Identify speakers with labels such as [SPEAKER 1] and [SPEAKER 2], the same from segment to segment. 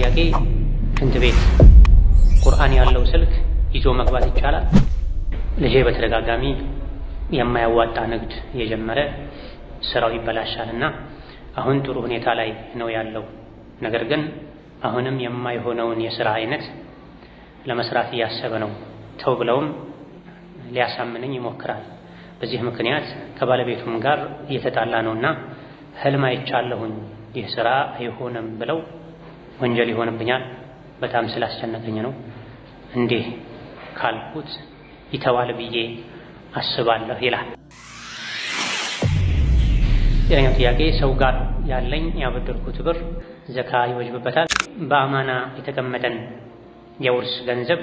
[SPEAKER 1] ጥያቄ ሽንት ቤት ቁርአን ያለው ስልክ ይዞ መግባት ይቻላል? ልጄ በተደጋጋሚ የማያዋጣ ንግድ የጀመረ ስራው ይበላሻልና አሁን ጥሩ ሁኔታ ላይ ነው ያለው። ነገር ግን አሁንም የማይሆነውን የሥራ አይነት ለመስራት እያሰበ ነው። ተው ብለውም ሊያሳምነኝ ይሞክራል። በዚህ ምክንያት ከባለቤቱም ጋር እየተጣላ ነውና ህልም አይቻለሁኝ ይህ ስራ አይሆንም ብለው ወንጀል ይሆንብኛል፣ በጣም ስላስጨነቀኝ ነው። እንዲህ ካልኩት ይተዋል ብዬ አስባለሁ ይላል። ሌላኛው ጥያቄ ሰው ጋር ያለኝ ያበደርኩት ብር ዘካ ይወጅብበታል? በአማና የተቀመጠን የውርስ ገንዘብ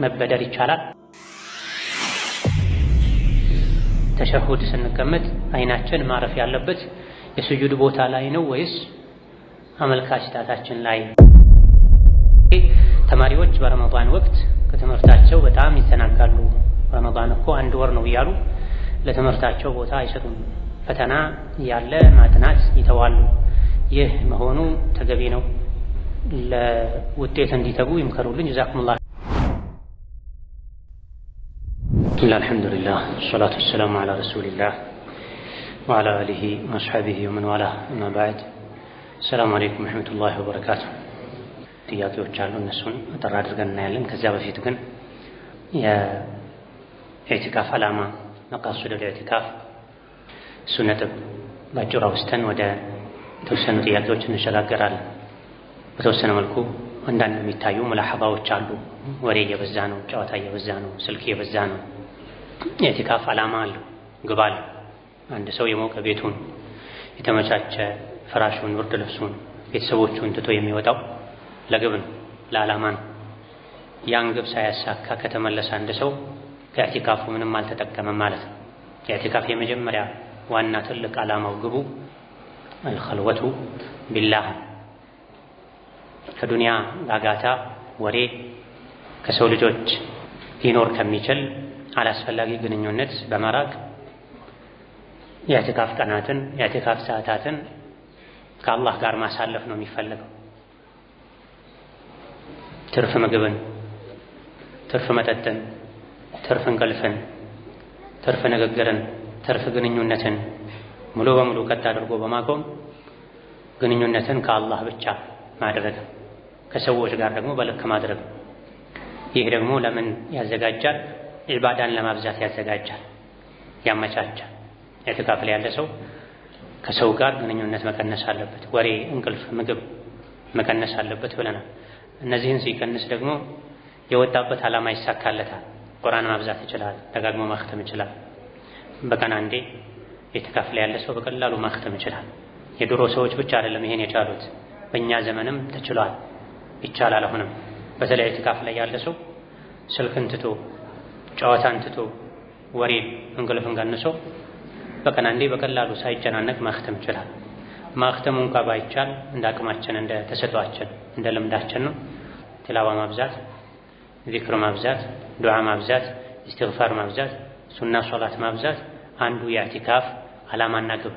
[SPEAKER 1] መበደር ይቻላል? ተሸሁድ ስንቀመጥ አይናችን ማረፍ ያለበት የስጁድ ቦታ ላይ ነው ወይስ አመልካች ጣታችን ላይ? ተማሪዎች በረመዳን ወቅት ከትምህርታቸው በጣም ይተናጋሉ። ረመዳን እኮ 1 ወር ነው እያሉ ለትምህርታቸው ቦታ አይሰጡም። ፈተና ያለ ማጥናት ይተዋሉ። ይህ መሆኑ ተገቢ ነው? ለውጤት እንዲተጉ ይምከሩልኝ። ጀዛኩሙላህ። ቢስሚላህ አልሐምዱሊላህ ወሰላቱ ወሰላሙ ዐላ ረሱሊላህ ወዐላ አሊሂ ወአስሐቢሂ ወመን ዋላህ አማ በዕድ። ሰላም አለይኩም ወረሕመቱላሂ ወበረካቱህ። ጥያቄዎች አሉ፣ እነሱን አጠር አድርገን እናያለን። ከዚያ በፊት ግን የኢዕቲካፍ ዓላማ መቃሱደል ኢዕቲካፍ እሱ ነጥብ ባጭሩ አውስተን ወደ የተወሰኑ ጥያቄዎች እንሸጋገራለን። በተወሰነ መልኩ አንዳንድ የሚታዩ ሙላሐባዎች አሉ። ወሬ እየበዛ ነው፣ ጨዋታ እየበዛ ነው፣ ስልክ እየበዛ ነው። የኢዕቲካፍ ዓላማ አለው፣ ግብ አለው። አንድ ሰው የሞቀ ቤቱን የተመቻቸ ፍራሹን፣ ብርድ ልብሱን፣ ቤተሰቦቹን ትቶ የሚወጣው ለግብ ነው፣ ለዓላማ ነው። ያን ግብ ሳያሳካ ከተመለሰ አንድ ሰው ከኢዕቲካፉ ምንም አልተጠቀመም ማለት ነው። የኢዕቲካፍ የመጀመሪያ ዋና ትልቅ ዓላማው ግቡ አልኸልወቱ ቢላህ፣ ከዱንያ ጋጋታ ወሬ ከሰው ልጆች ሊኖር ከሚችል አላስፈላጊ ግንኙነት በመራቅ የኢዕቲካፍ ቀናትን የኢዕቲካፍ ሰዓታትን ከአላህ ጋር ማሳለፍ ነው የሚፈለገው። ትርፍ ምግብን፣ ትርፍ መጠጥን፣ ትርፍ እንቅልፍን፣ ትርፍ ንግግርን፣ ትርፍ ግንኙነትን ሙሉ በሙሉ ቀጥ አድርጎ በማቆም ግንኙነትን ከአላህ ብቻ ማድረግ፣ ከሰዎች ጋር ደግሞ በልክ ማድረግ። ይህ ደግሞ ለምን ያዘጋጃል? ዒባዳን ለማብዛት ያዘጋጃል፣ ያመቻቻል። ኢዕቲካፍ ላይ ያለ ሰው ከሰው ጋር ግንኙነት መቀነስ አለበት፣ ወሬ፣ እንቅልፍ፣ ምግብ መቀነስ አለበት ብለናል። እነዚህን ሲቀንስ ደግሞ የወጣበት ዓላማ ይሳካለታል። ቁርአን ማብዛት ይችላል፣ ደጋግሞ ማክተም ይችላል። በቀን አንዴ ኢዕቲካፍ ላይ ያለ ሰው በቀላሉ ማክተም ይችላል። የድሮ ሰዎች ብቻ አይደለም ይሄን የቻሉት፣ በእኛ ዘመንም ተችሏል፣ ይቻላል። አሁንም በተለይ ኢዕቲካፍ ላይ ያለ ሰው ስልክን ትቶ ጨዋታን ትቶ ወሬን እንቅልፍን ቀንሶ በቀን አንዴ በቀላሉ ሳይጨናነቅ ማክተም ይችላል። ማክተሙ እንኳ ባይቻል እንደ አቅማችን እንደ ተሰጧችን እንደ ልምዳችን ነው። ትላዋ ማብዛት፣ ዚክር ማብዛት፣ ዱዓ ማብዛት፣ ኢስቲግፋር ማብዛት፣ ሱና ሶላት ማብዛት አንዱ የኢዕቲካፍ ዓላማና ግብ።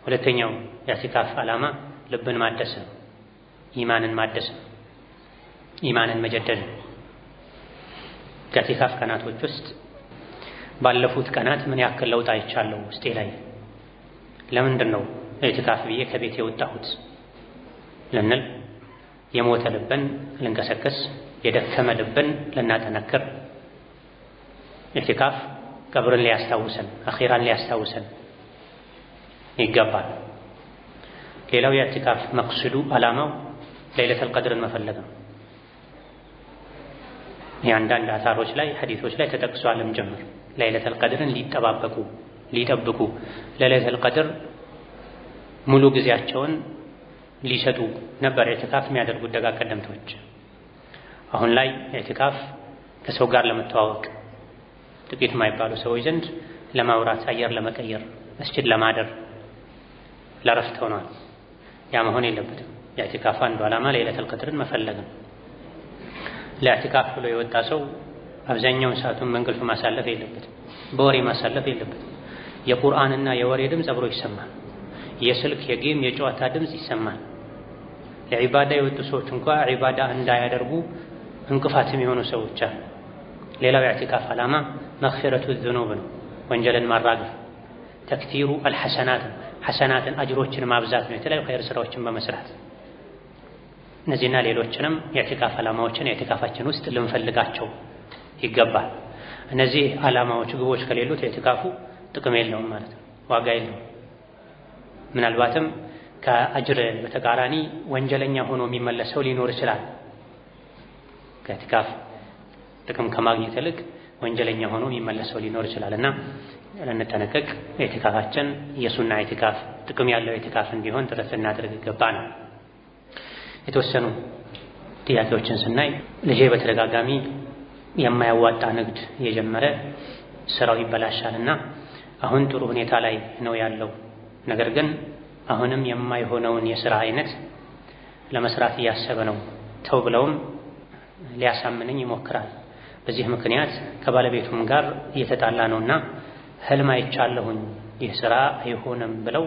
[SPEAKER 1] ሁለተኛው የኢዕቲካፍ ዓላማ ልብን ማደስ ነው፣ ኢማንን ማደስ ነው፣ ኢማንን መጀደድ ነው። ከኢዕቲካፍ ቀናቶች ውስጥ ባለፉት ቀናት ምን ያክል ለውጥ አይቻለሁ ውስጤ ላይ፣ ለምንድን ነው ኢዕቲካፍ ብዬ ከቤት የወጣሁት ልንል፣ የሞተ ልብን ልንቀሰቅስ፣ የደከመ ልብን ልናጠነክር። ኢዕቲካፍ ቀብርን ሊያስታውሰን፣ አኺራን ሊያስታውሰን ይገባል። ሌላው የኢዕቲካፍ መቅሱዱ ዓላማው ለይለቱል ቀድርን መፈለግ ነው። የአንዳንድ አታሮች ላይ ሐዲሶች ላይ ተጠቅሷልም ጭምር ለይለቱል ቀድርን ሊጠብቁ ለይለቱል ቀድር ሙሉ ጊዜያቸውን ሊሰጡ ነበር ኢዕቲካፍ የሚያደርጉት ደጋ ቀደምቶች። አሁን ላይ ኢዕቲካፍ ከሰው ጋር ለመተዋወቅ ጥቂት የማይባሉ ሰዎች ዘንድ ለማውራት፣ አየር ለመቀየር፣ መስጂድ ለማደር፣ ለረፍት ሆኗል። ያ መሆን የለበትም። የኢዕቲካፍ አንዱ ዓላማ ለይለቱል ቀድርን መፈለግ ነው። ለኢዕቲካፍ ብሎ የወጣ ሰው አብዛኛውን ሰዓቱን በእንቅልፍ ማሳለፍ የለበትም፣ በወሬ ማሳለፍ የለበትም። የቁርአንና የወሬ ድምፅ አብሮ ይሰማል። የስልክ የጌም የጨዋታ ድምፅ ይሰማል። ለዒባዳ የወጡ ሰዎች እንኳን ዒባዳ እንዳያደርጉ እንቅፋትም የሆኑ ሰዎች አሉ። ሌላው የኢዕቲካፍ ዓላማ መግፊረቱ ዙኑብ ነው፣ ወንጀልን ማራገፍ። ተክቲሩ አልሐሰናት ሐሰናትን አጅሮችን ማብዛት ነው፣ የተለያዩ ኸይር ስራዎችን በመስራት። እነዚህና ሌሎችንም የኢዕቲካፍ ዓላማዎችን የኢዕቲካፋችን ውስጥ ልንፈልጋቸው ይገባል። እነዚህ ዓላማዎች ግቦች ከሌሉት የኢዕቲካፉ ጥቅም የለውም ማለት ነው፣ ዋጋ የለውም። ምናልባትም ከአጅር በተቃራኒ ወንጀለኛ ሆኖ የሚመለሰው ሊኖር ይችላል። ከኢዕቲካፍ ጥቅም ከማግኘት ይልቅ ወንጀለኛ ሆኖ የሚመለሰው ሊኖር ይችላል እና ለንጠነቀቅ ኢዕቲካፋችን የሱና ኢዕቲካፍ ጥቅም ያለው ኢዕቲካፍ እንዲሆን ጥረት ልናደርግ ይገባናል። የተወሰኑ ጥያቄዎችን ስናይ ልጄ በተደጋጋሚ የማያዋጣ ንግድ የጀመረ ስራው ይበላሻልና አሁን ጥሩ ሁኔታ ላይ ነው ያለው። ነገር ግን አሁንም የማይሆነውን የሥራ አይነት ለመስራት እያሰበ ነው። ተው ብለውም ሊያሳምነኝ ይሞክራል። በዚህ ምክንያት ከባለቤቱም ጋር እየተጣላ ነውና ህልም አይቻለሁኝ ይህ ስራ አይሆንም ብለው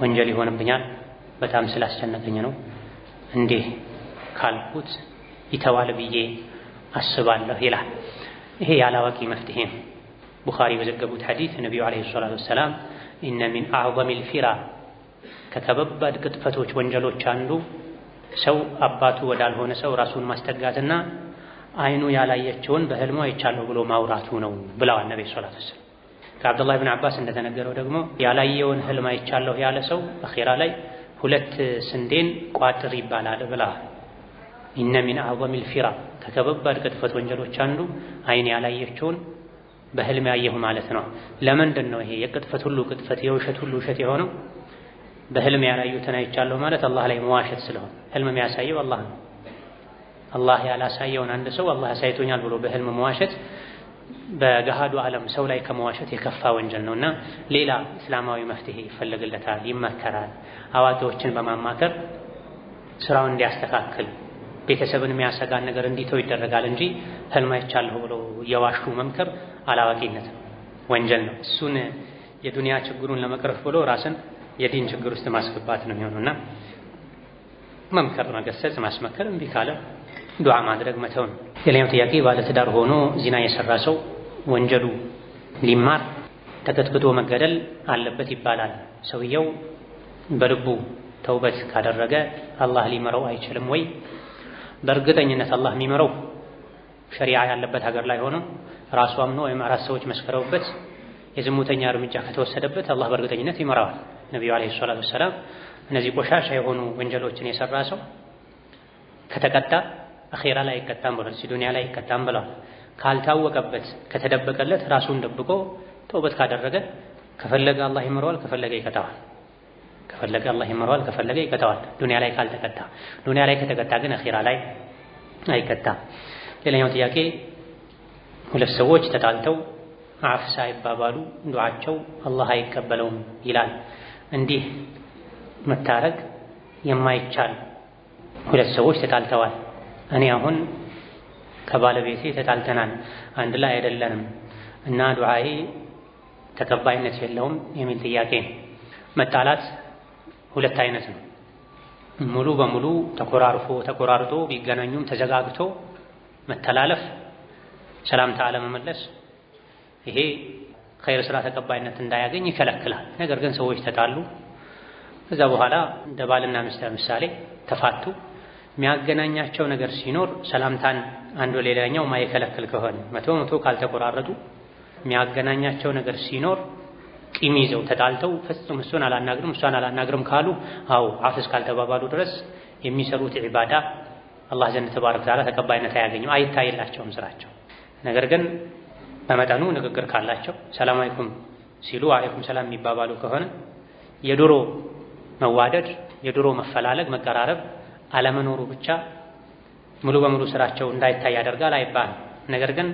[SPEAKER 1] ወንጀል ይሆንብኛል፣ በጣም ስላስጨነቀኝ ነው። እንዲህ ካልኩት ይተዋል ብዬ አስባለሁ ይላል። ይሄ ያላዋቂ መፍትሄ ነው። ቡኻሪ በዘገቡት ሐዲስ ነቢዩ ዓለይሂ ሰላቱ ወሰላም ኢነ ሚን አዕዘሚል ፊራ ከከባድ ቅጥፈቶች ወንጀሎች አንዱ ሰው አባቱ ወዳልሆነ ሰው ራሱን ማስጠጋትና አይኑ ያላየችውን በህልሙ አይቻለሁ ብሎ ማውራቱ ነው ብለዋል ነብዩ ሰለላሁ ዐለይሂ ወሰለም። ከአብዱላህ ብን አባስ እንደተነገረው ደግሞ ያላየውን ህልም አይቻለሁ ያለ ሰው አኺራ ላይ 2 ስንዴን ቋጥር ይባላል ብለዋል። ኢነ ሚን አዕዘሚል ፊራ ከከባድ ቅጥፈት ወንጀሎች አንዱ አይን ያላየችውን በህልም ያየሁ ማለት ነው። ለምንድን ነው ይሄ የቅጥፈት ሁሉ ቅጥፈት የውሸት ሁሉ ውሸት የሆነው? በህልም ያላዩትን አይቻለሁ ማለት አላህ ላይ መዋሸት ስለሆነ ህልም የሚያሳየው አላህ ነው። አላህ ያላሳየውን አንድ ሰው አላህ ያሳይቶኛል ብሎ በህልም መዋሸት በገሃዱ ዓለም ሰው ላይ ከመዋሸት የከፋ ወንጀል ነውና ሌላ እስላማዊ መፍትሄ ይፈልግለታል፣ ይመከራል። አዋቂዎችን በማማከር ስራውን እንዲያስተካክል ቤተሰብን የሚያሰጋን ነገር እንዲተው ይደረጋል እንጂ ህልም አይቻለሁ ብሎ የዋሹ መምከር አላዋቂነት ነው፣ ወንጀል ነው። እሱን የዱንያ ችግሩን ለመቅረፍ ብሎ ራስን የዲን ችግር ውስጥ ማስገባት ነው የሚሆነውና መምከር፣ መገሰጽ፣ ማስመከር እምቢ ካለ ዱዓ ማድረግ መተው ነው። ሌላኛው ጥያቄ ባለትዳር ሆኖ ዚና የሰራ ሰው ወንጀሉ ሊማር ተቀጥቅጦ መገደል አለበት ይባላል። ሰውየው በልቡ ተውበት ካደረገ አላህ ሊመረው አይችልም ወይ? በእርግጠኝነት አላህ የሚመረው ሸሪዓ ያለበት ሀገር ላይ ሆኖ ራሱ አምኖ ወይም 4 ሰዎች መስከረውበት የዝሙተኛ እርምጃ ከተወሰደበት አላህ በእርግጠኝነት ይመራዋል። ነብዩ አለይሂ ሰላቱ ወሰላም እነዚህ ቆሻሻ የሆኑ ወንጀሎችን የሰራ ሰው ከተቀጣ አኺራ ላይ አይቀጣም ብለዋል፣ ዱንያ ላይ አይቀጣም ብለዋል። ካልታወቀበት ከተደበቀለት ራሱን ደብቆ ተውበት ካደረገ ከፈለገ አላህ ይመረዋል፣ ከፈለገ ይቀጣዋል። ከፈለገ አላህ ይመረዋል፣ ከፈለገ ይቀጣዋል። ዱንያ ላይ ካልተቀጣ፣ ዱንያ ላይ ከተቀጣ ግን አኺራ ላይ አይቀጣም። ሌላኛው ጥያቄ 2 ሰዎች ተጣልተው አፍ ሳይባባሉ ዱዓቸው አላህ አይቀበለውም ይላል። እንዲህ መታረቅ የማይቻል 2 ሰዎች ተጣልተዋል። እኔ አሁን ከባለቤቴ ተጣልተናል፣ አንድ ላይ አይደለንም እና ዱዓዬ ተቀባይነት የለውም የሚል ጥያቄ ነው። መጣላት 2 አይነት ነው። ሙሉ በሙሉ ተቆራርጦ ቢገናኙም ተዘጋግቶ መተላለፍ፣ ሰላምታ አለመመለስ፣ ይሄ ኸይር ስራ ተቀባይነት እንዳያገኝ ይከለክላል። ነገር ግን ሰዎች ተጣሉ፣ ከዛ በኋላ እንደ ባልና ሚስት ምሳሌ ተፋቱ። የሚያገናኛቸው ነገር ሲኖር ሰላምታን አንዱ ሌላኛው ማይከለክል ከሆነ መቶ ካልተቆራረጡ የሚያገናኛቸው ነገር ሲኖር ቂም ይዘው ተጣልተው ፍጹም እሱን አላናግርም እሷን አላናግርም ካሉ አው አፍስ ካልተባባሉ ድረስ የሚሰሩት ዒባዳ አላህ ዘንድ ተባረከ ተዓላ ተቀባይነት አያገኝም፣ አይታይላቸውም ስራቸው። ነገር ግን በመጠኑ ንግግር ካላቸው ሰላም አለይኩም ሲሉ አለይኩም ሰላም የሚባባሉ ከሆነ የድሮ መዋደድ የድሮ መፈላለግ መቀራረብ አለመኖሩ ብቻ ሙሉ በሙሉ ስራቸው እንዳይታይ ያደርጋል አይባልም። ነገር ግን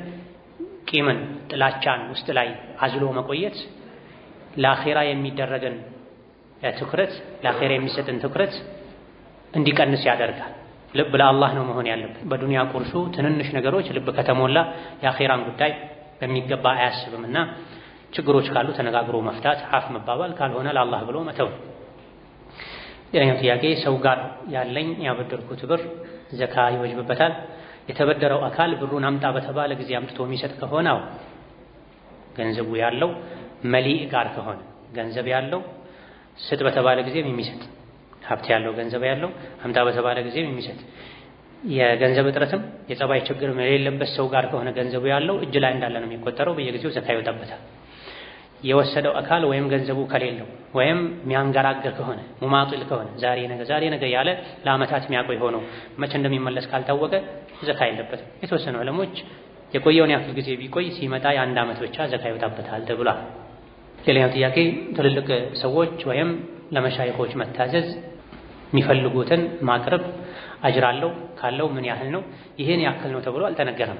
[SPEAKER 1] ቂምን ጥላቻን ውስጥ ላይ አዝሎ መቆየት ለአኺራ የሚደረግን ትኩረት ለአኺራ የሚሰጥን ትኩረት እንዲቀንስ ያደርጋል። ልብ ለአላህ ነው መሆን ያለበት። በዱንያ ቁርሱ ትንንሽ ነገሮች ልብ ከተሞላ የአኺራን ጉዳይ በሚገባ አያስብምና ችግሮች ካሉ ተነጋግሮ መፍታት፣ አፍ መባባል፣ ካልሆነ ለአላህ ብሎ መተው። ሌላኛው ጥያቄ ሰው ጋር ያለኝ ያበደርኩት ብር ዘካ ይወጅብበታል? የተበደረው አካል ብሩን አምጣ በተባለ ጊዜ አምጥቶ የሚሰጥ ከሆነ ገንዘቡ ያለው መሊእ ጋር ከሆነ ገንዘብ ያለው ስጥ በተባለ ጊዜ የሚሰጥ ሀብት ያለው ገንዘብ ያለው አምጣ በተባለ ጊዜ የሚሰጥ የገንዘብ እጥረትም የጸባይ ችግርም የሌለበት ሰው ጋር ከሆነ ገንዘቡ ያለው እጅ ላይ እንዳለ ነው የሚቆጠረው። በየጊዜው ዘካ ይወጣበታል። የወሰደው አካል ወይም ገንዘቡ ከሌለው ወይም የሚያንገራገር ከሆነ ሙማጢል ከሆነ ዛሬ ነገ ያለ ለዓመታት የሚያቆይ ሆኖ መቼ እንደሚመለስ ካልታወቀ ዘካ የለበትም። የተወሰኑ ዕለሞች የቆየውን ያክል ጊዜ ቢቆይ ሲመጣ የአንድ ዓመት ብቻ ዘካ ይወጣበታል ተብሏል። ሌላኛው ጥያቄ ትልልቅ ሰዎች ወይም ለመሻይኾች መታዘዝ የሚፈልጉትን ማቅረብ አጅር አለው? ካለው ምን ያህል ነው? ይህን ያክል ነው ተብሎ አልተነገረም።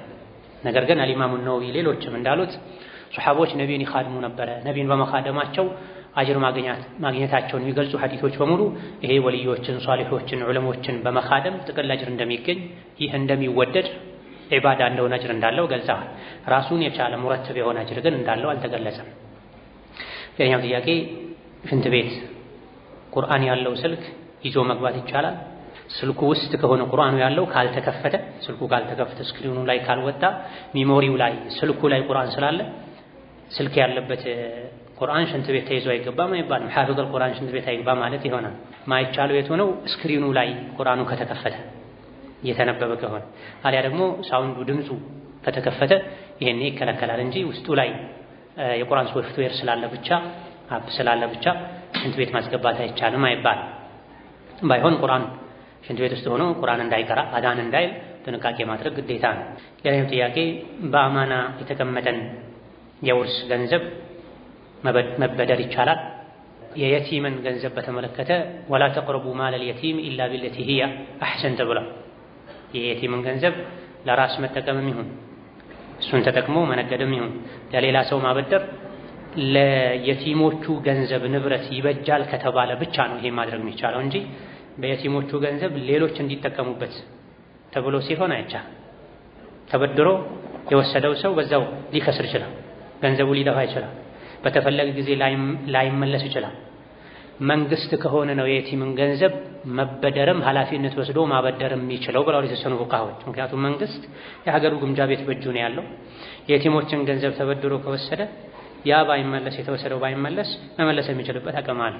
[SPEAKER 1] ነገር ግን አልኢማሙ ነወዊ ሌሎችም እንዳሉት ሱሐቦች ነቢይን ይኻድሙ ነበረ። ነቢይን በመኻደማቸው አጅር ማግኘታቸውን የሚገልጹ ሐዲሶች በሙሉ ይሄ ወልዮችን፣ ሷሊሖችን፣ ዑለሞችን በመኻደም ጥቅል አጅር እንደሚገኝ ይህ እንደሚወደድ ዒባዳ እንደሆነ አጅር እንዳለው ገልጸዋል። ራሱን የቻለ ሙረተብ የሆነ አጅር ግን እንዳለው አልተገለጸም። ሌላኛው ጥያቄ ሽንት ቤት ቁርአን ያለው ስልክ ይዞ መግባት ይቻላል? ስልኩ ውስጥ ከሆነ ቁርአኑ ያለው ካልተከፈተ፣ ስልኩ ካልተከፈተ ስክሪኑ ላይ ካልወጣ፣ ሚሞሪው ላይ ስልኩ ላይ ቁርአን ስላለ ስልክ ያለበት ቁርአን ሽንት ቤት ተይዞ አይገባም አይባልም። ሐፊዘል ቁርአን ሽንት ቤት አይገባ ማለት ይሆናል። ማይቻለው የት ሆነው ስክሪኑ ላይ ቁርአኑ ከተከፈተ እየተነበበ ከሆነ አሊያ ደግሞ ሳውንዱ ድምፁ ከተከፈተ ይሄኔ ይከለከላል እንጂ ውስጡ ላይ የቁርአን ሶፍትዌር ስላለ ብቻ አፕ ስላለ ብቻ ሽንት ቤት ማስገባት አይቻልም አይባልም። ባይሆን ቁርአን ሽንት ቤት ውስጥ ሆኖ ቁርአን እንዳይቀራ አዳን እንዳይል ጥንቃቄ ማድረግ ግዴታ ነው። ሌላኛው ጥያቄ በአማና የተቀመጠን የውርስ ገንዘብ መበደር ይቻላል? የየቲምን ገንዘብ በተመለከተ ወላ ተቅረቡ ማለል የቲም ኢላ ቢለቲ ሂየ አሕሰን ተብሏል። የየቲምን ገንዘብ ለራስ መጠቀምም ይሁን እሱን ተጠቅሞ መነገድም ይሁን ለሌላ ሰው ማበደር ለየቲሞቹ ገንዘብ ንብረት ይበጃል ከተባለ ብቻ ነው ይሄ ማድረግ የሚቻለው እንጂ በየቲሞቹ ገንዘብ ሌሎች እንዲጠቀሙበት ተብሎ ሲሆን አይቻልም። ተበድሮ የወሰደው ሰው በዛው ሊከስር ይችላል። ገንዘቡ ሊጠፋ ይችላል። በተፈለገ ጊዜ ላይመለስ ይችላል። መንግስት ከሆነ ነው የየቲምን ገንዘብ መበደርም ኃላፊነት ወስዶ ማበደርም የሚችለው ብለው የተወሰኑ ፉቃሃዎች። ምክንያቱም መንግስት የሀገሩ ግምጃ ቤት በእጁ ነው ያለው። የየቲሞችን ገንዘብ ተበድሮ ከወሰደ ያ ባይመለስ የተወሰደው ባይመለስ መመለስ የሚችልበት አቅም አለ።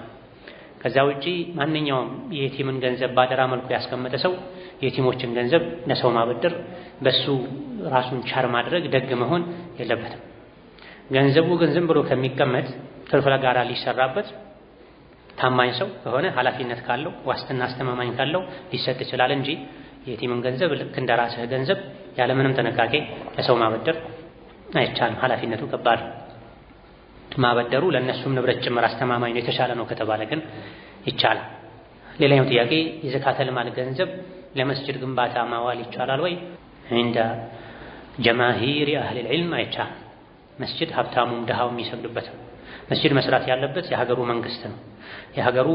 [SPEAKER 1] ከዛ ውጪ ማንኛውም የየቲምን ገንዘብ ባደራ መልኩ ያስቀመጠ ሰው የየቲሞችን ገንዘብ ለሰው ማበደር በሱ ራሱን ቻር ማድረግ ደግ መሆን የለበትም። ገንዘቡ ግን ዝም ብሎ ከሚቀመጥ ትርፍ ለጋራ ሊሰራበት ታማኝ ሰው ከሆነ ኃላፊነት ካለው ዋስትና አስተማማኝ ካለው ሊሰጥ ይችላል እንጂ የየቲምን ገንዘብ ልክ እንደራስህ ገንዘብ ያለምንም ጥንቃቄ ለሰው ማበደር አይቻልም። ኃላፊነቱ ከባድ ማበደሩ ለነሱም ንብረት ጭምር አስተማማኝ ነው የተሻለ ነው ከተባለ ግን ይቻላል። ሌላኛው ጥያቄ የዘካተል ማል ገንዘብ ለመስጂድ ግንባታ ማዋል ይቻላል ወይ? እንደ ጀማሂር አህል العلم አይቻልም። መስጂድ ሀብታሙም ድሃው የሚሰግድበት ነው። መስጂድ መስራት ያለበት የሀገሩ መንግስት ነው። የሀገሩ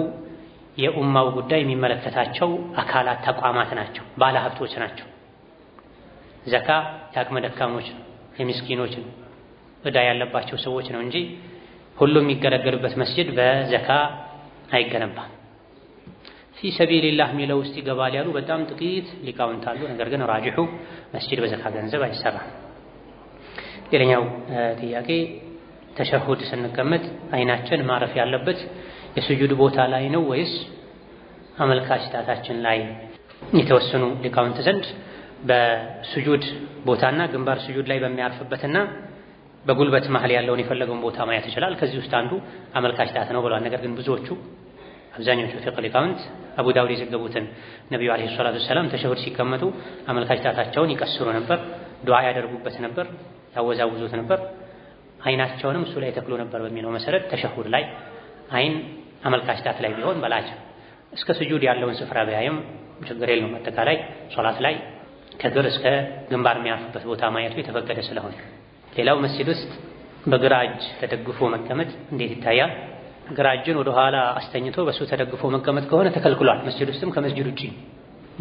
[SPEAKER 1] የኡማው ጉዳይ የሚመለከታቸው አካላት ተቋማት ናቸው፣ ባለ ሀብቶች ናቸው። ዘካ የአቅመ ደካሞች ነው፣ የምስኪኖች ነው፣ ዕዳ ያለባቸው ሰዎች ነው እንጂ ሁሉም የሚገለገልበት መስጂድ በዘካ አይገነባም። ፊ ሰቢልላህ የሚለው ውስጥ ይገባል ያሉ በጣም ጥቂት ሊቃውንት አሉ። ነገር ግን ራጅሑ መስጂድ በዘካ ገንዘብ አይሰራም። ሌላኛው ጥያቄ ተሸሁድ ስንቀመጥ አይናችን ማረፍ ያለበት የስጁድ ቦታ ላይ ነው ወይስ አመልካች ጣታችን ላይ? የተወሰኑ ሊቃውንት ዘንድ በስጁድ ቦታና ግንባር ስጁድ ላይ በሚያርፍበትና በጉልበት መሃል ያለውን የፈለገውን ቦታ ማየት ይችላል። ከዚህ ውስጥ አንዱ አመልካች ጣት ነው ብለዋል። ነገር ግን ብዙዎቹ አብዛኞቹ ፊቅህ ሊቃውንት አቡ ዳውድ የዘገቡትን ነብዩ አለይሂ ሰላቱ ሰላም ተሸሁድ ሲቀመጡ አመልካች ጣታቸውን ይቀስሩ ነበር፣ ዱዓ ያደርጉበት ነበር፣ ያወዛውዙት ነበር፣ አይናቸውንም እሱ ላይ ተክሎ ነበር በሚለው መሰረት ተሸሁድ ላይ አይን አመልካች ጣት ላይ ቢሆን በላጭ እስከ ስጁድ ያለውን ስፍራ ቢያይም ችግር የለውም። አጠቃላይ ሶላት ላይ ከግር እስከ ግንባር የሚያርፍበት ቦታ ማየቱ የተፈቀደ ስለሆነ። ሌላው መስጂድ ውስጥ በግራ እጅ ተደግፎ መቀመጥ እንዴት ይታያል? ግራ እጅን ወደ ኋላ አስተኝቶ በሱ ተደግፎ መቀመጥ ከሆነ ተከልክሏል። መስጂድ ውስጥም ከመስጂድ ውጪ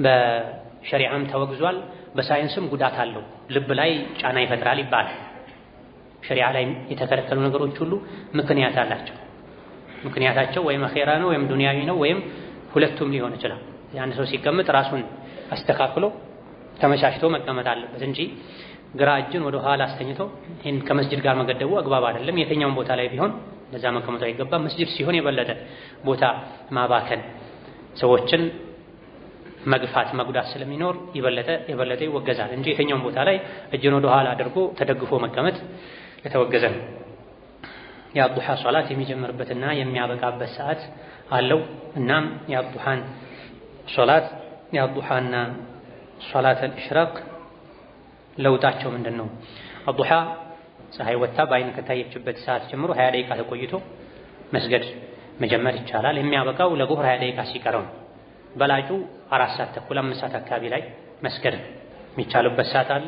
[SPEAKER 1] በሸሪዓም ተወግዟል። በሳይንስም ጉዳት አለው። ልብ ላይ ጫና ይፈጥራል ይባላል። ሸሪዓ ላይ የተከለከሉ ነገሮች ሁሉ ምክንያት አላቸው። ምክንያታቸው ወይም አኼራ ነው ወይም ዱንያዊ ነው ወይም ሁለቱም ሊሆን ይችላል። ያን ሰው ሲቀመጥ ራሱን አስተካክሎ ተመቻችቶ መቀመጥ አለበት እንጂ ግራ እጅን ወደ ኋላ አስተኝቶ ይሄን ከመስጂድ ጋር መገደቡ አግባብ አይደለም። የትኛውም ቦታ ላይ ቢሆን ለዛ መቀመጡ አይገባም። መስጂድ ሲሆን የበለጠ ቦታ ማባከን፣ ሰዎችን መግፋት፣ መጉዳት ስለሚኖር የበለጠ ይወገዛል እንጂ የትኛውም ቦታ ላይ እጅን ወደ ኋላ አድርጎ ተደግፎ መቀመጥ የተወገዘ ነው። የአዱሃ ሶላት የሚጀምርበትና የሚያበቃበት ሰዓት አለው። እናም የአዱሃን ሶላት የአዱሃና ሶላት አልኢሽራቅ ለውጣቸው ምንድነው? አዱሃ ፀሐይ ወጣ በአይን ከታየችበት ሰዓት ጀምሮ 20 ደቂቃ ተቆይቶ መስገድ መጀመር ይቻላል። የሚያበቃው ለዙህር 20 ደቂቃ ሲቀረው ነው። በላጩ 4 ሰዓት ተኩል 5 ሰዓት አካባቢ ላይ መስገድ የሚቻልበት ሰዓት አለ፣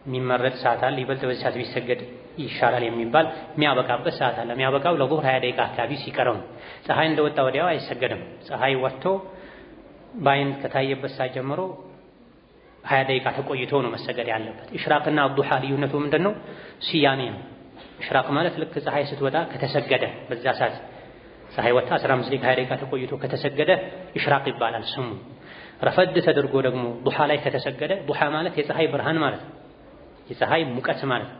[SPEAKER 1] የሚመረጥ ሰዓት አለ። ይበልጥ በዚህ ሰዓት ቢሰገድ ይሻላል የሚባል የሚያበቃበት ሰዓት አለ። የሚያበቃው ለዙህር 20 ደቂቃ አካባቢ ሲቀረው ነው። ፀሐይ እንደወጣ ወዲያው አይሰገድም። ፀሐይ ወጥቶ በአይን ከታየበት ሰዓት ጀምሮ 20 ደቂቃ ተቆይቶ ነው መሰገድ ያለበት። ኢሽራቅና አዱሃ ልዩነቱ ምንድነው? ስያሜ ነው። ኢሽራቅ ማለት ልክ ፀሐይ ስትወጣ ከተሰገደ በዛ ሰዓት ፀሐይ ወጣ 15 ደቂቃ 20 ደቂቃ ተቆይቶ ከተሰገደ ኢሽራቅ ይባላል ስሙ። ረፈድ ተደርጎ ደግሞ ዱሃ ላይ ከተሰገደ ዱሃ ማለት የፀሐይ ብርሃን ማለት ነው፣ የፀሐይ ሙቀት ማለት ነው።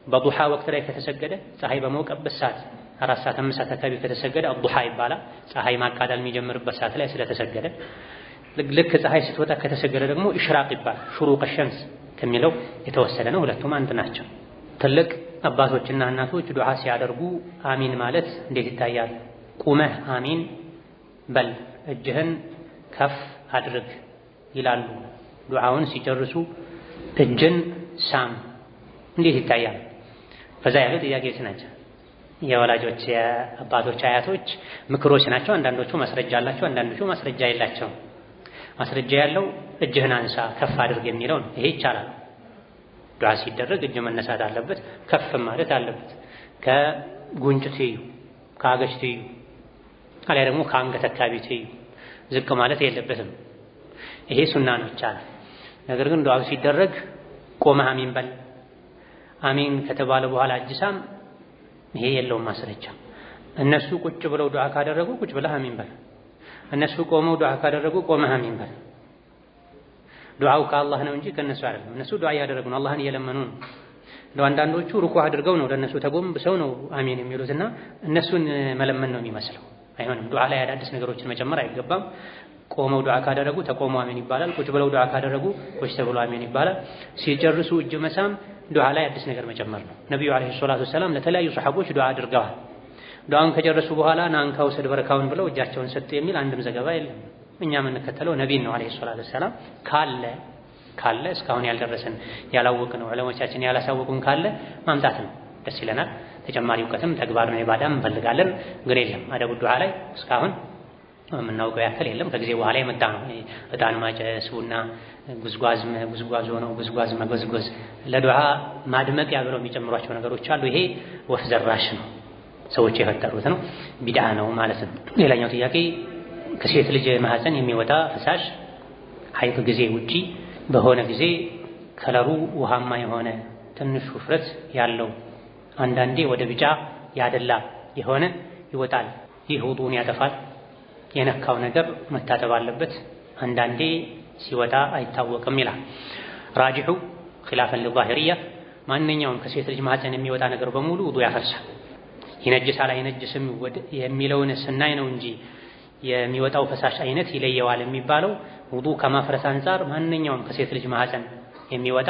[SPEAKER 1] በዱሃ ወቅት ላይ ከተሰገደ ፀሐይ በመውቀበት ሰዓት 4 ሰዓት 5 ሰዓት አካባቢ ከተሰገደ አዱሃ ይባላል። ፀሐይ ማቃጠል የሚጀምርበት ሰዓት ላይ ስለተሰገደ። ልክ ፀሐይ ስትወጣ ከተሰገደ ደግሞ ኢሽራቅ ይባላል። ሹሩቅ ሸምስ ከሚለው የተወሰደ ነው። ሁለቱም አንድ ናቸው። ትልቅ አባቶችና እናቶች ዱዓ ሲያደርጉ አሚን ማለት እንዴት ይታያል? ቁመህ አሚን በል፣ እጅህን ከፍ አድርግ ይላሉ። ዱዓውን ሲጨርሱ እጅን ሳም እንዴት ይታያል? ከዛ ያሉ ጥያቄዎች ናቸው። የወላጆች የአባቶች አያቶች ምክሮች ናቸው። አንዳንዶቹ ማስረጃ አላቸው፣ አንዳንዶቹ ማስረጃ የላቸውም። ማስረጃ ያለው እጅህን አንሳ ከፍ አድርግ የሚለው ነው። ይሄ ይቻላል። ዱዓ ሲደረግ እጅ መነሳት አለበት፣ ከፍ ማለት አለበት። ከጉንጭ ትይዩ፣ ከአገጭ ትይዩ፣ አሊያ ደግሞ ከአንገት አካባቢ ትይዩ ዝቅ ማለት የለበትም። ይሄ ሱና ነው፣ ይቻላል። ነገር ግን ዱዓ ሲደረግ ቆመህ አሚን በል፣ አሚን ከተባለ በኋላ እጅ ሳም፣ ይሄ የለውም ማስረጃ። እነሱ ቁጭ ብለው ዱዓ ካደረጉ ቁጭ ብለህ አሚን በል፣ እነሱ ቆመው ዱዓ ካደረጉ ቆመህ አሚን በል። ዱዓው ከአላህ ነው እንጂ ከነሱ አይደለም። እነሱ ዱዓ እያደረጉ ነው፣ አላህን እየለመኑ ነው። አንዳንዶቹ ሩኩዕ አድርገው ነው ለነሱ ተጎንብሰው ነው አሚን የሚሉትና እነሱን መለመን ነው የሚመስለው። አይሆንም። ዱዓ ላይ አዳዲስ ነገሮችን መጨመር አይገባም። ቆመው ዱዓ ካደረጉ ተቆሙ አሚን ይባላል። ቁጭ ብለው ዱዓ ካደረጉ ቁጭ ተብሎ አሚን ይባላል። ሲጨርሱ እጅ መሳም ዱዓ ላይ አዲስ ነገር መጨመር ነው። ነብዩ አለይሂ ሰላቱ ወሰላም ለተለያዩ ሰሐቦች ዱዓ አድርገዋል። ዱዓውን ከጨረሱ በኋላ ናንካው ሰድ በረካውን ብለው እጃቸውን ሰጡ የሚል አንድም ዘገባ የለም። እኛ የምንከተለው ነቢይን ነው አለይሂ ሰላቱ ወሰላም። ካለ እስካሁን ያልደረሰን ያላወቅነው ዑለሞቻችን ያላሳወቁን ካለ ማምጣት ነው፣ ደስ ይለናል። ተጨማሪ እውቀትም ተግባርና ኢባዳም እንፈልጋለን። ግን የለም አደቡ ዱዓ ላይ እስካሁን የምናውቀው ያክል የለም። ከጊዜ በኋላ የመጣ ነው። እጣን ማጨስ፣ ቡና ጉዝጓዝ ሆነው ጉዝጓዝ መጎዝጎዝ፣ ለዱዓ ማድመቂያ ብለው የሚጨምሯቸው ነገሮች አሉ። ይሄ ወፍ ዘራሽ ነው፣ ሰዎች የፈጠሩት ነው፣ ቢድዓ ነው ማለት ነው። ሌላኛው ጥያቄ ከሴት ልጅ ማህፀን የሚወጣ ፈሳሽ ሐይድ ጊዜ ውጪ በሆነ ጊዜ ከለሩ ውሃማ የሆነ ትንሽ ውፍረት ያለው አንዳንዴ ወደ ቢጫ ያደላ የሆነ ይወጣል። ይህ ውዱእን ያጠፋል? የነካው ነገር መታጠብ አለበት። አንዳንዴ ሲወጣ አይታወቅም ይላል። ራጂሑ ኺላፈን ለዛሂርያ ማንኛውም ከሴት ልጅ ማህፀን የሚወጣ ነገር በሙሉ ውዱእ ያፈርሳል። ይነጅሳል አይነጅስም የሚለውን ስናይ ነው እንጂ የሚወጣው ፈሳሽ አይነት ይለየዋል የሚባለው ውዱእ ከማፍረስ አንፃር ማንኛውም ከሴት ልጅ ማህፀን የሚወጣ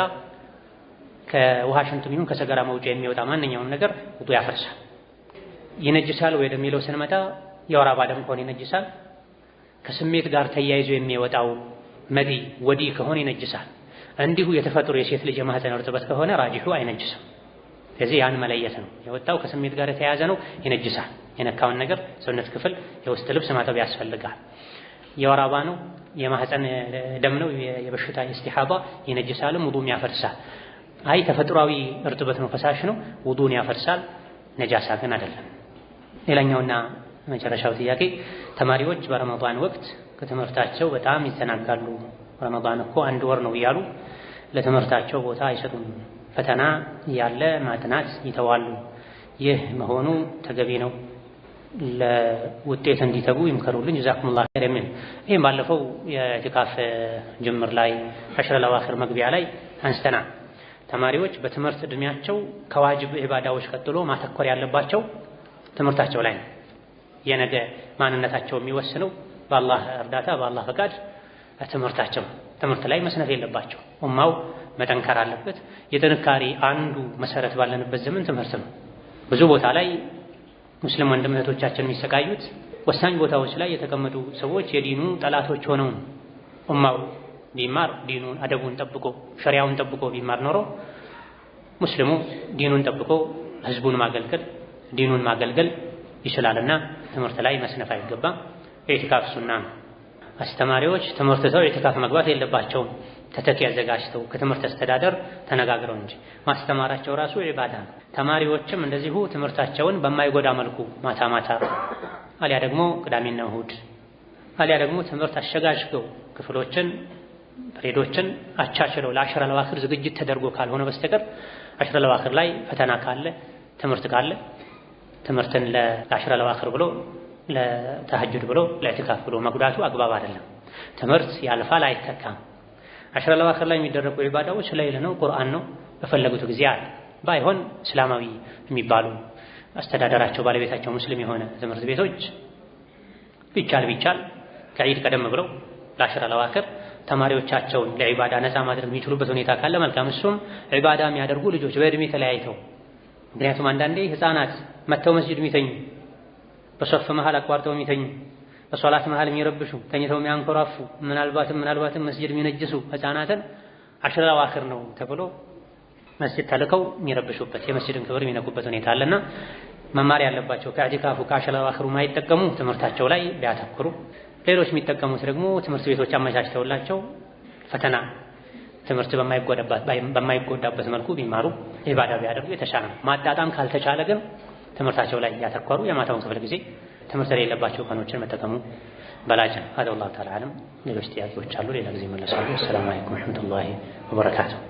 [SPEAKER 1] ከውሃ ሽንት ቢሆን ከሰገራ መውጫ የሚወጣ ማንኛውም ነገር ውዱእ ያፈርሳል። ይነጅሳል ወይ የሚለው ስንመጣ የወር አበባ ደም ከሆነ ይነጅሳል። ከስሜት ጋር ተያይዞ የሚወጣው መዲ ወዲ ከሆነ ይነጅሳል። እንዲሁ የተፈጥሮ የሴት ልጅ የማህፀን እርጥበት ከሆነ ራጂሑ አይነጅስም። ስለዚህ ያን መለየት ነው። የወጣው ከስሜት ጋር የተያያዘ ነው፣ ይነጅሳል። የነካውን ነገር ሰውነት ክፍል የውስጥ ልብስ ማጠብ ያስፈልጋል። የወር አበባ ነው፣ የማህፀን ደም ነው፣ የበሽታ ኢስቲሓባ ይነጅሳልም፣ ውዱእም ያፈርሳል። አይ ተፈጥሯዊ እርጥበት ነው፣ ፈሳሽ ነው፣ ውዱእን ያፈርሳል፣ ነጃሳ ግን አይደለም። ሌላኛውና መጨረሻው ጥያቄ ተማሪዎች በረመዳን ወቅት ከትምህርታቸው በጣም ይዘናጋሉ። ረመዳን እኮ 1 ወር ነው እያሉ ለትምህርታቸው ቦታ አይሰጡም። ፈተና ያለ ማጥናት ይተዋሉ። ይህ መሆኑ ተገቢ ነው? ለውጤት እንዲተጉ ይምከሩልኝ ጀዛኩሙላሁ ኸይር የሚል ይሄን ባለፈው የኢዕቲካፍ ጅምር ላይ አሽረል አዋኺር መግቢያ ላይ አንስተናል። ተማሪዎች በትምህርት እድሜያቸው ከዋጅብ ኢባዳዎች ቀጥሎ ማተኮር ያለባቸው ትምህርታቸው ላይ ነው። የነገ ማንነታቸው የሚወስነው በአላህ እርዳታ በአላህ ፈቃድ ትምህርት ላይ መስነፍ የለባቸው። ኡማው መጠንከር አለበት። የጥንካሬ አንዱ መሰረት ባለንበት ዘመን ትምህርት ነው። ብዙ ቦታ ላይ ሙስሊም ወንድም እህቶቻችን የሚሰቃዩት ወሳኝ ቦታዎች ላይ የተቀመጡ ሰዎች የዲኑ ጠላቶች ሆነው ነው። ኡማው ቢማር ዲኑን አደቡን ጠብቆ ሸሪዓውን ጠብቆ ቢማር ኖሮ ሙስሊሙ ዲኑን ጠብቆ ህዝቡን ማገልገል ዲኑን ማገልገል ይችላልና ትምህርት ላይ መስነፍ አይገባም። ኢዕቲካፍ ሱና ነው። አስተማሪዎች ትምህርት ተው ኢዕቲካፍ መግባት የለባቸውም። ተተኪ አዘጋጅተው ከትምህርት አስተዳደር ተነጋግረው እንጂ ማስተማራቸው ራሱ ዒባዳ ነው። ተማሪዎችም እንደዚሁ ትምህርታቸውን በማይጎዳ መልኩ ማታ ማታ አሊያ ደግሞ ቅዳሜና እሁድ አሊያ ደግሞ ትምህርት አሸጋሽገው ክፍሎችን ሬዶችን አቻችለው ለአሽረል አዋኺር ዝግጅት ተደርጎ ካልሆነ በስተቀር አሽረል አዋኺር ላይ ፈተና ካለ ትምህርት ካለ ትምህርትን ለአሽረል አዋኺር ብሎ ለተሐጁድ ብሎ ለኢዕቲካፍ ብሎ መጉዳቱ አግባብ አይደለም። ትምህርት ያልፋል፣ አይተካም። አሽረል አዋኺር ላይ የሚደረጉ ዒባዳዎች ለይል ነው፣ ቁርአን ነው፣ በፈለጉት ጊዜ አለ። ባይሆን እስላማዊ የሚባሉ አስተዳደራቸው ባለቤታቸው ሙስሊም የሆነ ትምህርት ቤቶች ቢቻል ከዒድ ቀደም ብለው ለአሽረል አዋኺር ተማሪዎቻቸውን ለዒባዳ ነፃ ማድረግ የሚችሉበት ሁኔታ ካለ መልካም። እሱም ዒባዳ የሚያደርጉ ልጆች በእድሜ ተለያይተው፣ ምክንያቱም አንዳንዴ ህፃናት መተው መስጂድ የሚተኙ በሶፍ መሃል አቋርጠው የሚተኙ በሶላት መሃል የሚረብሹ ተኝተው የሚያንኮራፉ ምናልባትም መስጂድ የሚነጅሱ ህፃናትን አሽረል አዋኺር ነው ተብሎ መስጂድ ተልከው የሚረብሹበት የመስጂድን ክብር የሚነኩበት ሁኔታ አለና መማር ያለባቸው ከኢዕቲካፉ ከአሽረል አዋኺሩ ማይጠቀሙ ትምህርታቸው ላይ ቢያተኩሩ፣ ሌሎች የሚጠቀሙት ደግሞ ትምህርት ቤቶች አመቻችተውላቸው ፈተና ትምህርት በማይጎዳበት መልኩ ቢማሩ ኢባዳ ቢያደርጉ የተሻለ ነው። ማጣጣም ካልተቻለ ግን ትምህርታቸው ላይ ያተኮሩ የማታውን ክፍለ ጊዜ ትምህርት ላይ የሌለባቸው ቀኖችን መጠቀሙ በላጭ ነው። አላሁ ተዓላ አለም። ሌሎች ጥያቄዎች አሉ፣ ሌላ ጊዜ መለሳለሁ። ሰላም አለይኩም ወራህመቱላሂ ወበረካቱሁ።